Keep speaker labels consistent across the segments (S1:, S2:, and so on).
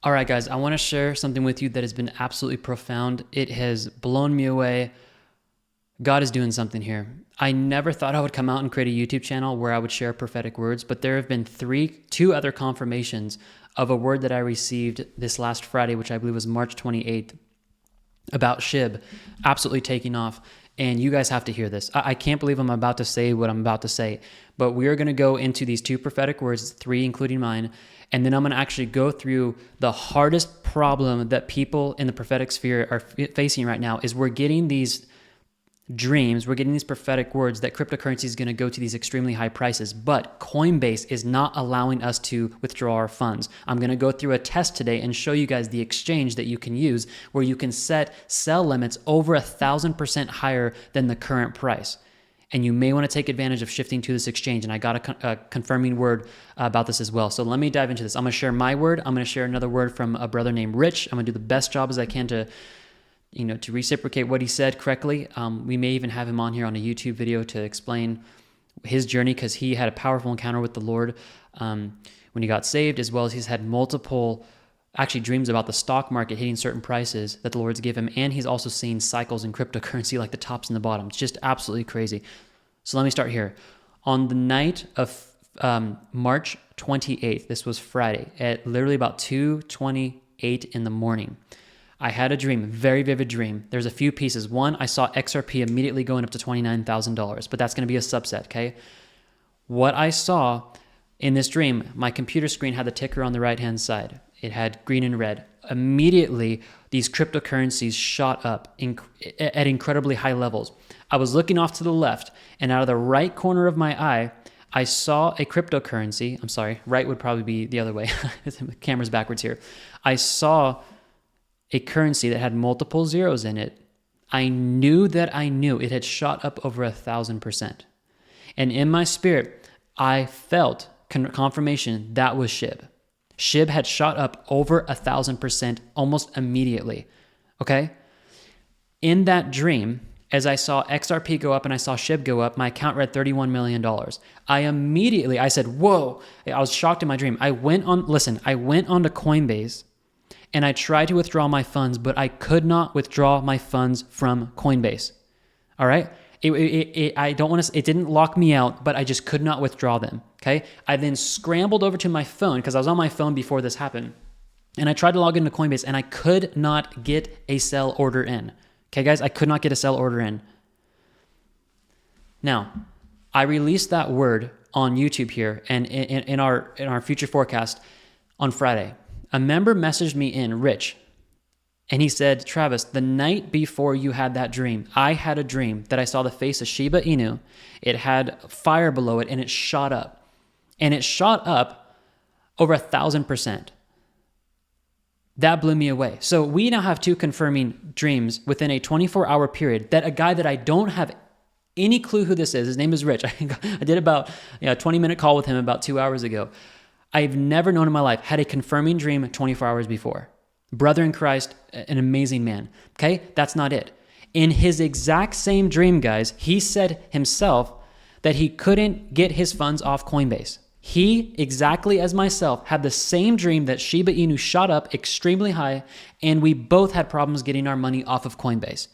S1: All right, guys, I want to share something with you that has been absolutely profound. It has blown me away. God is doing something here. I never thought I would come out and create a YouTube channel where I would share prophetic words, but there have been two other confirmations of a word that I received this last Friday, which I believe was March 28th, about SHIB absolutely taking off. And you guys have to hear this. I can't believe I'm about to say what I'm about to say, but we are going to go into these two prophetic words, three including mine, and then I'm going to actually go through the hardest problem that people in the prophetic sphere are facing right now is we're getting these dreams, we're getting these prophetic words that cryptocurrency is going to go to these extremely high prices, but Coinbase is not allowing us to withdraw our funds. I'm going to go through a test today and show you guys the exchange that you can use where you can set sell limits over 1,000% higher than the current price. And you may want to take advantage of shifting to this exchange. And I got a confirming word about this as well. So let me dive into this. I'm going to share my word. I'm going to share another word from a brother named Rich. I'm going to do the best job as I can to reciprocate what he said correctly. We may even have him on here on a YouTube video to explain his journey because he had a powerful encounter with the Lord when he got saved, as well as he's had multiple dreams about the stock market hitting certain prices that the Lord's given him. And he's also seen cycles in cryptocurrency like the tops and the bottoms. It's just absolutely crazy. So let me start here. On the night of March 28th, this was Friday, at literally about 2:28 in the morning, I had a dream, a very vivid dream. There's a few pieces. One, I saw XRP immediately going up to $29,000, but that's going to be a subset, okay? What I saw in this dream, my computer screen had the ticker on the right-hand side. It had green and red. Immediately, these cryptocurrencies shot up at incredibly high levels. I was looking off to the left, and out of the right corner of my eye, I saw a cryptocurrency. I'm sorry, right would probably be the other way. The camera's backwards here. I saw a currency that had multiple zeros in it. I knew it had shot up over 1,000%. And in my spirit, I felt confirmation that was SHIB. SHIB had shot up over 1,000% almost immediately. Okay? In that dream, as I saw XRP go up and I saw SHIB go up, my account read $31 million. I said, whoa. I was shocked in my dream. I went onto Coinbase and I tried to withdraw my funds, but I could not withdraw my funds from Coinbase. All right? It didn't lock me out, but I just could not withdraw them. Okay? I then scrambled over to my phone because I was on my phone before this happened. And I tried to log into Coinbase and I could not get a sell order in. Okay, guys, I could not get a sell order in. Now, I released that word on YouTube here and in our future forecast on Friday. A member messaged me in, Rich, and he said, Travis, the night before you had that dream, I had a dream that I saw the face of Shiba Inu. It had fire below it and it shot up. And it shot up over 1,000%. That blew me away. So we now have two confirming dreams within a 24-hour period that a guy that I don't have any clue who this is, his name is Rich. I did about a 20-minute call with him about 2 hours ago. I've never known in my life, had a confirming dream 24 hours before. Brother in Christ, an amazing man. Okay, that's not it. In his exact same dream, guys, he said himself that he couldn't get his funds off Coinbase. He, exactly as myself, had the same dream that Shiba Inu shot up extremely high, and we both had problems getting our money off of Coinbase.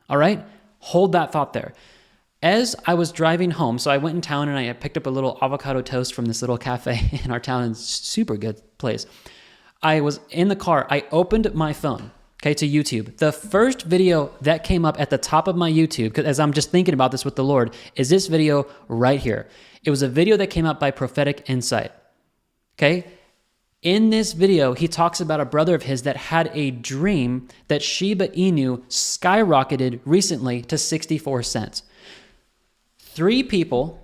S1: All right? Hold that thought there. As I was driving home, so I went in town and I picked up a little avocado toast from this little cafe in our town. It's a super good place. I was in the car. I opened my phone, to YouTube. The first video that came up at the top of my YouTube, because as I'm just thinking about this with the Lord, is this video right here. It was a video that came up by Prophetic Insight. Okay? In this video, he talks about a brother of his that had a dream that Shiba Inu skyrocketed recently to 64 cents. 3 people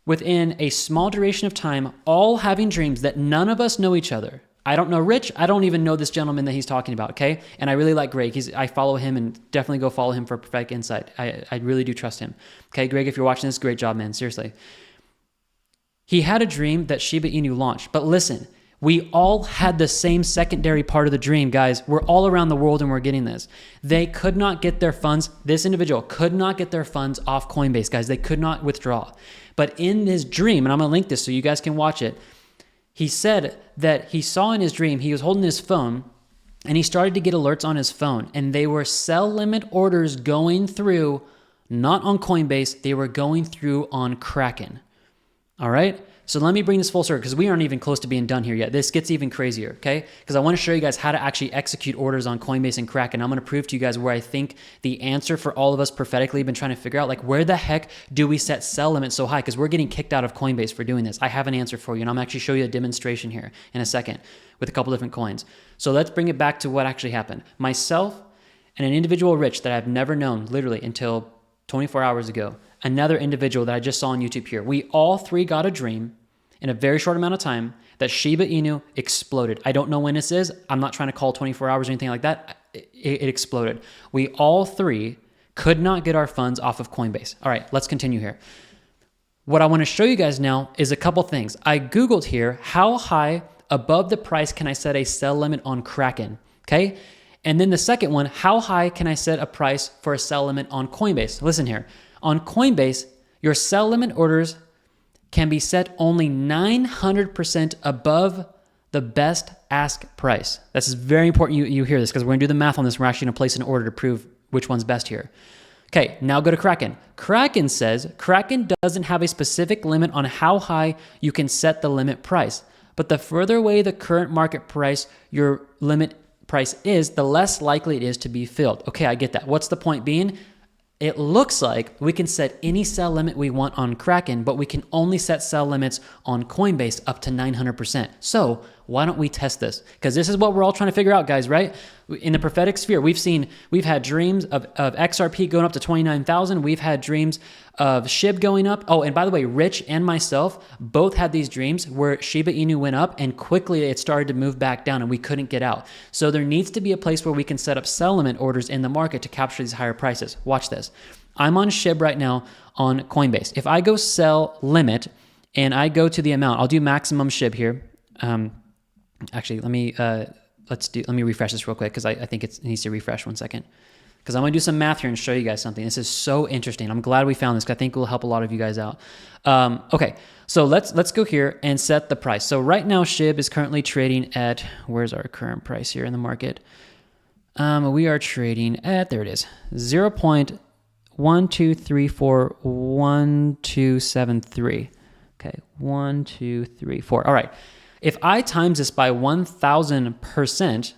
S1: within a small duration of time, all having dreams that none of us know each other. I don't know Rich. I don't even know this gentleman that he's talking about, okay? And I really like Greg. I follow him and definitely go follow him for Prophetic Insight. I really do trust him. Okay, Greg, if you're watching this, great job, man. Seriously. He had a dream that Shiba Inu launched. But listen, we all had the same secondary part of the dream, guys. We're all around the world and we're getting this. They could not get their funds. This individual could not get their funds off Coinbase, guys. They could not withdraw. But in his dream, and I'm going to link this so you guys can watch it, he said that he saw in his dream, he was holding his phone and he started to get alerts on his phone, and they were sell limit orders going through, not on Coinbase, they were going through on Kraken. All right? So let me bring this full circle because we aren't even close to being done here yet. This gets even crazier, okay? Because I want to show you guys how to actually execute orders on Coinbase and Kraken. I'm going to prove to you guys where I think the answer for all of us prophetically have been trying to figure out, like, where the heck do we set sell limits so high? Because we're getting kicked out of Coinbase for doing this. I have an answer for you, and I'm actually show you a demonstration here in a second with a couple different coins. So let's bring it back to what actually happened. Myself and an individual rich that I've never known literally until 24 hours ago, another individual that I just saw on YouTube here, we all three got a dream in a very short amount of time that SHIBA INU exploded. I don't know when this is. I'm not trying to call 24 hours or anything like that. It exploded. We all three could not get our funds off of Coinbase. All right, let's continue here. What I want to show you guys now is a couple things. I Googled here, how high above the price can I set a sell limit on Kraken? Okay. And then the second one, how high can I set a price for a sell limit on Coinbase? Listen here. On Coinbase, your sell limit orders can be set only 900% above the best ask price. This is very important you hear this because we're going to do the math on this. We're actually going to place an order to prove which one's best here. Okay, now go to Kraken. Kraken says Kraken doesn't have a specific limit on how high you can set the limit price. But the further away the current market price your limit price is, the less likely it is to be filled. Okay, I get that. What's the point being? It looks like we can set any sell limit we want on Kraken, but we can only set sell limits on Coinbase up to 900%. So why don't we test this? Because this is what we're all trying to figure out, guys, right? In the prophetic sphere, we've had dreams of XRP going up to 29,000. We've had dreams of SHIB going up. Oh, and by the way, Rich and myself both had these dreams where Shiba Inu went up and quickly it started to move back down and we couldn't get out. So there needs to be a place where we can set up sell limit orders in the market to capture these higher prices. Watch this. I'm on SHIB right now on Coinbase. If I go sell limit and I go to the amount, I'll do maximum SHIB here. Actually, let me refresh this real quick because I think it needs to refresh 1 second. Because I'm going to do some math here and show you guys something. This is so interesting. I'm glad we found this because I think it will help a lot of you guys out. Okay, so let's go here and set the price. So right now, SHIB is currently trading at, where's our current price here in the market? We are trading at, there it is, 0.12341273. Okay, 1, 2, 3, 4. All right. If I times this by 1,000%,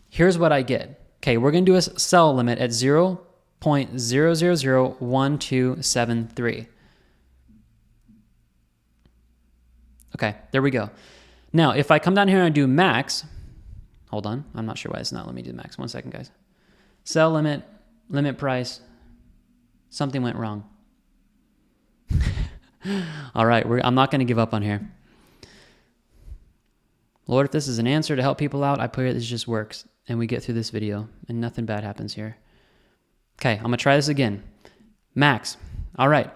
S1: here's what I get. Okay, we're going to do a sell limit at 0.0001273. Okay, there we go. Now, if I come down here and I do max, hold on, I'm not sure why it's not. Let me do max. 1 second, guys. Sell limit, limit price, something went wrong. All right, I'm not going to give up on here. Lord, if this is an answer to help people out, I pray this just works and we get through this video and nothing bad happens here. Okay, I'm going to try this again. Max. All right.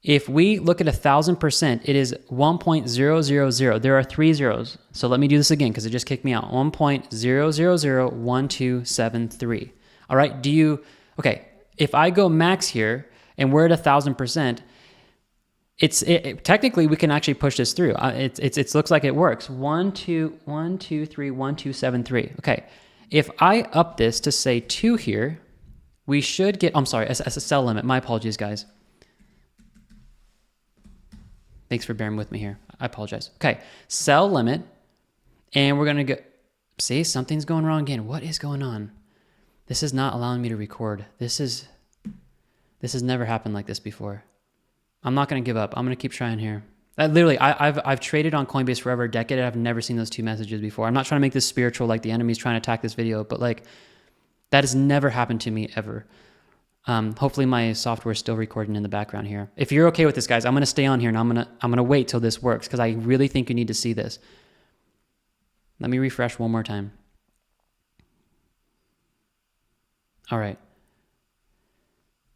S1: If we look at 1,000%, it is 1.000. There are 3 zeros. So let me do this again because it just kicked me out. 1.0001273. All right. Okay, if I go max here and we're at 1,000%, technically we can actually push this through. It looks like it works. 1, 2, 1, 2, 3, 1, 2, 7, 3. Okay. If I up this to say 2 here, we should get, I'm sorry, as a sell limit. My apologies, guys. Thanks for bearing with me here. I apologize. Okay. Sell limit. And we're going to go, see, something's going wrong again. What is going on? This is not allowing me to record. This has never happened like this before. I'm not going to give up. I'm going to keep trying here. I've traded on Coinbase for over a decade. And I've never seen those 2 messages before. I'm not trying to make this spiritual like the enemy's trying to attack this video, but like that has never happened to me ever. Hopefully my software is still recording in the background here. If you're okay with this, guys, I'm going to stay on here and I'm going to wait till this works because I really think you need to see this. Let me refresh one more time. All right.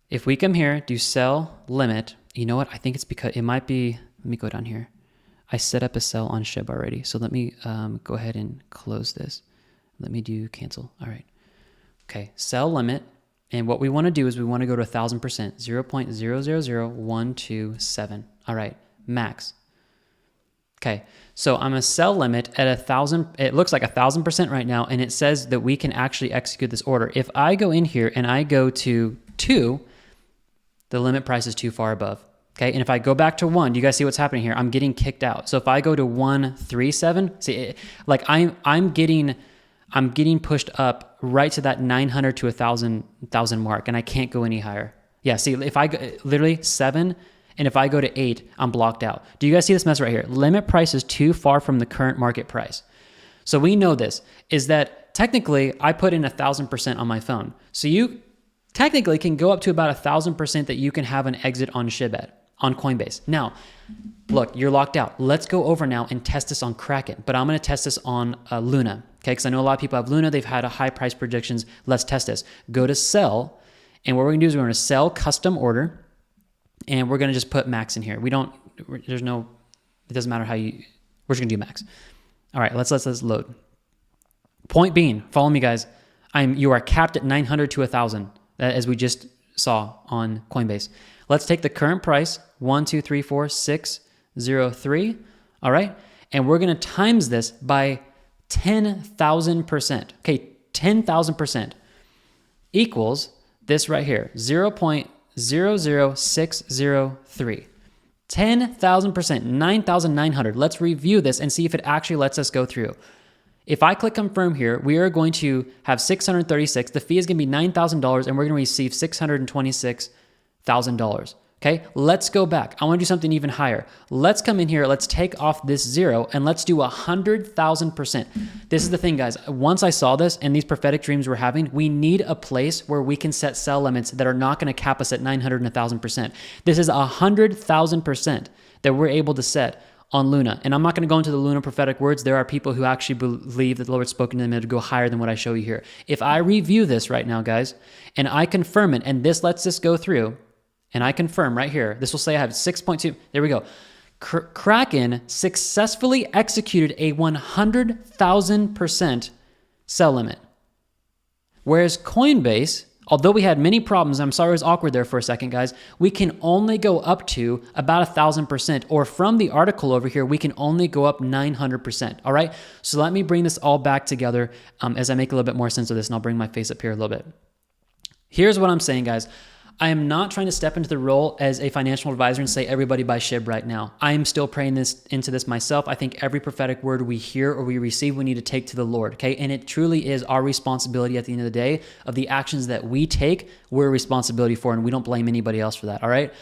S1: If we come here, do sell limit, you know what? I think it's because it might be, let me go down here. I set up a sell on SHIB already. So let me go ahead and close this. Let me do cancel. All right. Okay. Sell limit. And what we want to do is we want to go to 1,000%, 0.000127. All right. Max. Okay, so I'm a sell limit at 1,000. It looks like 1,000% right now, and it says that we can actually execute this order. If I go in here and I go to 2, the limit price is too far above. Okay, and if I go back to 1, do you guys see what's happening here? I'm getting kicked out. So if I go to 137, see, like I'm getting pushed up right to that 900 to 1,000 mark, and I can't go any higher. Yeah, see, if I go literally 7. And if I go to 8, I'm blocked out. Do you guys see this mess right here? Limit price is too far from the current market price. So we know this, is that technically I put in 1,000% on my phone. So you technically can go up to about 1,000% that you can have an exit on SHIB on Coinbase. Now, look, you're locked out. Let's go over now and test this on Kraken, but I'm going to test this on Luna, okay? Because I know a lot of people have Luna. They've had a high price predictions. Let's test this. Go to sell, and what we're going to do is we're going to sell custom order. And we're going to just put max in here. It doesn't matter how we're just going to do max. All right, let's load. Point being, follow me guys. You are capped at 900 to 1,000, as we just saw on Coinbase. Let's take the current price, 1,234,603. All right. And we're going to times this by 10,000%. Okay. 10,000% equals this right here, 0.00603. 10,000%, 9,900. Let's review this and see if it actually lets us go through. If I click confirm here, we are going to have 636. The fee is going to be $9,000 and we're going to receive $626,000. Okay, let's go back. I want to do something even higher. Let's come in here. Let's take off this 0 and let's do 100,000%. This is the thing, guys. Once I saw this and these prophetic dreams we're having, we need a place where we can set sell limits that are not going to cap us at 900 and 1,000%. This is 100,000% that we're able to set on Luna. And I'm not going to go into the Luna prophetic words. There are people who actually believe that the Lord's spoken to them to go higher than what I show you here. If I review this right now, guys, and I confirm it, and this lets this go through, and I confirm right here, this will say I have 6.2. There we go. Kraken successfully executed a 100,000% sell limit. Whereas Coinbase, although we had many problems, I'm sorry it was awkward there for a second, guys, we can only go up to about 1,000%. Or from the article over here, we can only go up 900%. All right? So let me bring this all back together as I make a little bit more sense of this, and I'll bring my face up here a little bit. Here's what I'm saying, guys. I am not trying to step into the role as a financial advisor and say everybody buy SHIB right now. I am still praying into this myself. I think every prophetic word we hear or we receive, we need to take to the Lord, okay? And it truly is our responsibility at the end of the day of the actions that we take, we're responsibility for, and we don't blame anybody else for that, all right?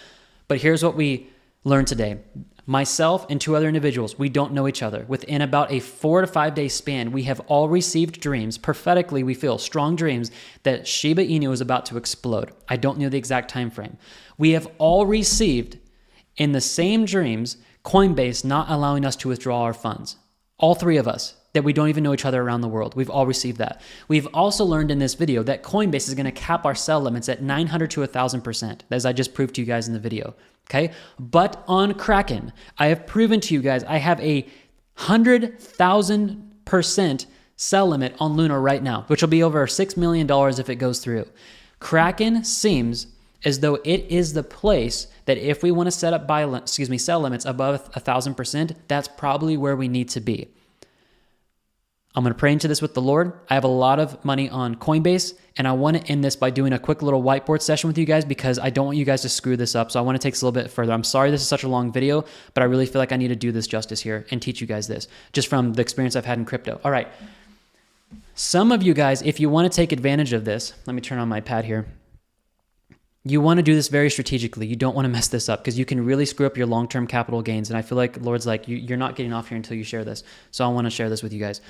S1: But here's what we learned today. Myself and 2 other individuals, we don't know each other. Within about a 4 to 5 day span, we have all received dreams. Prophetically, we feel strong dreams that SHIBA INU is about to explode. I don't know the exact time frame. We have all received in the same dreams Coinbase not allowing us to withdraw our funds. All 3 of us that we don't even know each other around the world. We've all received that. We've also learned in this video that Coinbase is going to cap our sell limits at 900 to 1,000%, as I just proved to you guys in the video. Okay, but on Kraken, I have proven to you guys I have a 100,000% sell limit on Luna right now, which will be over $6 million if it goes through. Kraken seems as though it is the place that if we want to set up sell limits above 1,000%, that's probably where we need to be. I'm going to pray into this with the Lord. I have a lot of money on Coinbase, and I want to end this by doing a quick little whiteboard session with you guys because I don't want you guys to screw this up. So I want to take this a little bit further. I'm sorry this is such a long video, but I really feel like I need to do this justice here and teach you guys this just from the experience I've had in crypto. All right. Some of you guys, if you want to take advantage of this, let me turn on my pad here. You want to do this very strategically. You don't want to mess this up because you can really screw up your long-term capital gains. And I feel like Lord's like, you're not getting off here until you share this. So I want to share this with you guys.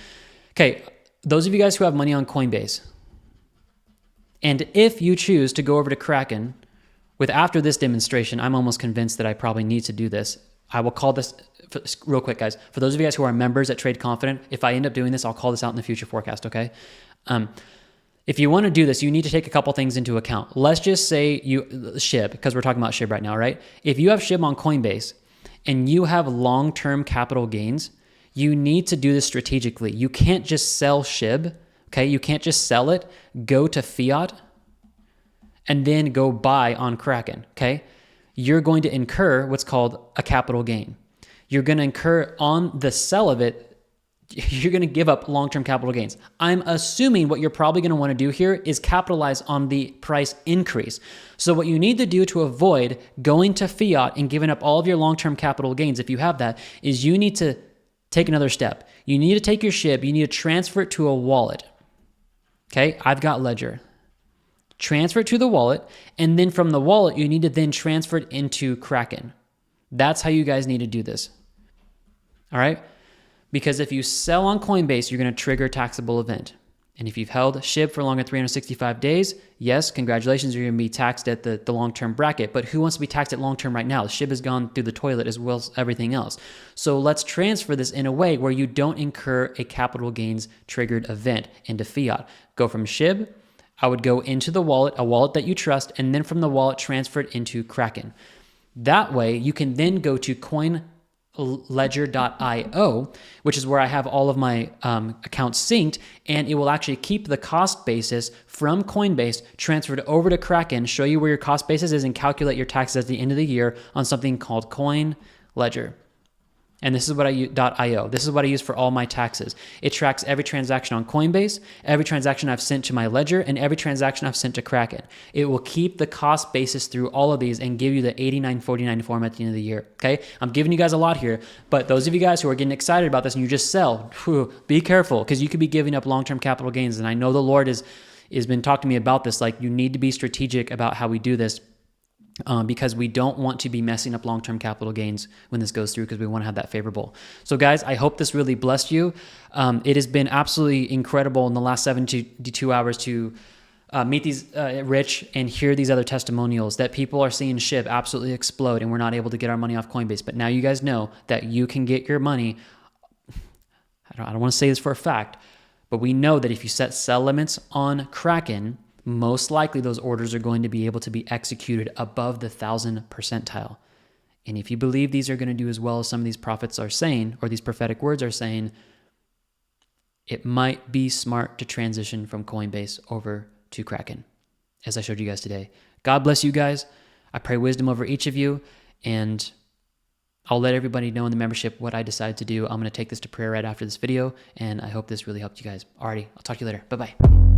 S1: Okay, those of you guys who have money on Coinbase, and if you choose to go over to Kraken, after this demonstration, I'm almost convinced that I probably need to do this. I will call this, real quick guys, for those of you guys who are members at Trade Confident, if I end up doing this, I'll call this out in the future forecast, okay? If you want to do this, you need to take a couple things into account. Let's just say SHIB, because we're talking about SHIB right now, right? If you have SHIB on Coinbase and you have long-term capital gains, you need to do this strategically. You can't just sell SHIB, okay? You can't just sell it, go to fiat, and then go buy on Kraken, okay? You're going to incur what's called a capital gain. you're going to incur on the sell of it, you're going to give up long-term capital gains. I'm assuming what you're probably going to want to do here is capitalize on the price increase. So what you need to do to avoid going to fiat and giving up all of your long-term capital gains, if you have that, is you need to take another step. You need to take your SHIB, you need to transfer it to a wallet. Okay, I've got Ledger. Transfer it to the wallet, and then from the wallet, you need to then transfer it into Kraken. That's how you guys need to do this. All right? Because if you sell on Coinbase, you're going to trigger a taxable event. And if you've held SHIB for longer than 365 days, yes, congratulations, you're going to be taxed at the long-term bracket. But who wants to be taxed at long-term right now? The SHIB has gone through the toilet as well as everything else. So let's transfer this in a way where you don't incur a capital gains triggered event into fiat. Go from SHIB, I would go into the wallet, a wallet that you trust, and then from the wallet, transfer it into Kraken. That way, you can then go to Ledger.io, which is where I have all of my accounts synced, and it will actually keep the cost basis from Coinbase transferred over to Kraken, show you where your cost basis is, and calculate your taxes at the end of the year on something called Coin Ledger. And this is what I use, .io. This is what I use for all my taxes. It tracks every transaction on Coinbase, every transaction I've sent to my Ledger, and every transaction I've sent to Kraken. It will keep the cost basis through all of these and give you the 8949 form at the end of the year, okay? I'm giving you guys a lot here, but those of you guys who are getting excited about this and you just sell, be careful, because you could be giving up long-term capital gains. And I know the Lord has been talking to me about this. Like, you need to be strategic about how we do this. Because we don't want to be messing up long-term capital gains when this goes through, because we want to have that favorable. So guys, I hope this really blessed you. It has been absolutely incredible in the last 72 hours to meet these Rich and hear these other testimonials that people are seeing SHIB absolutely explode, and we're not able to get our money off Coinbase. But now you guys know that you can get your money. I don't want to say this for a fact, but we know that if you set sell limits on Kraken, most likely those orders are going to be able to be executed above the 1,000th percentile. And if you believe these are going to do as well as some of these prophets are saying, or these prophetic words are saying, it might be smart to transition from Coinbase over to Kraken, as I showed you guys today. God bless you guys. I pray wisdom over each of you, and I'll let everybody know in the membership what I decide to do. I'm going to take this to prayer right after this video, and I hope this really helped you guys. Alrighty, I'll talk to you later. Bye-bye.